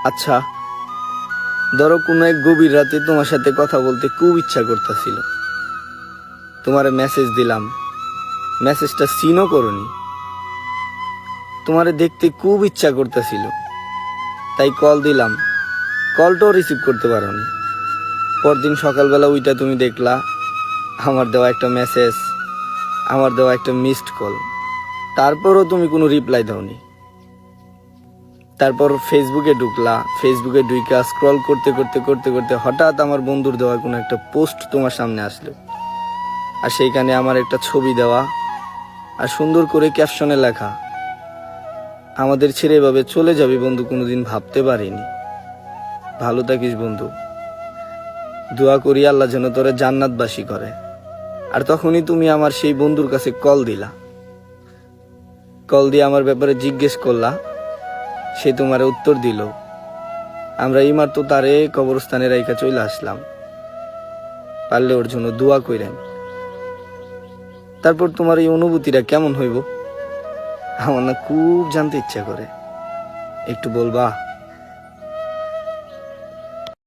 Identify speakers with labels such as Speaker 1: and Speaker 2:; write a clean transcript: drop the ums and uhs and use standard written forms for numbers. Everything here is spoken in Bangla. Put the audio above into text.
Speaker 1: আচ্ছা, ধরো কোনো এক গভীর রাতে তোমার সাথে কথা বলতে খুব ইচ্ছা করতেছিল, তোমারে মেসেজ দিলাম, মেসেজটা সিনও করনি, তোমারে দেখতে খুব ইচ্ছা করতেছিল, তাই কল দিলাম, কলটাও রিসিভ করতে পারোনি। পরদিন সকালবেলা ওইটা তুমি দেখলা আমার দেওয়া একটা মেসেজ, আমার দেওয়া একটা মিসড কল, তারপরও তুমি কোনো রিপ্লাই দাওনি। তারপর ফেসবুকে ঢুকলা, ফেসবুকে ঢুইকা স্ক্রল করতে করতে করতে করতে হঠাৎ আমার বন্ধুর দেওয়া কোনো একটা পোস্ট তোমার সামনে আসলো, আর সেইখানে আমার একটা ছবি দেওয়া, আর সুন্দর করে ক্যাপশনে লেখা, আমাদের ছেড়ে এভাবে চলে যাবি বন্ধু কোনোদিন ভাবতে পারিনি। ভালো থাকিস বন্ধু, দোয়া করি আল্লাহ যেন তোরে জান্নাতবাসী করে। আর তখনই তুমি আমার সেই বন্ধুর কাছে কল দিলা, কল দিয়ে আমার ব্যাপারে জিজ্ঞেস করলা, সে তোমার উত্তর দিল। আমরা ইমার তো তারে কবরস্থানে রাইখা চলে আসলাম, পারলে ওর জন্য দোয়া কইরেন। তারপর তোমার এই অনুভূতিটা কেমন হইব আমার না খুব জানতে ইচ্ছা করে, একটু বলবা?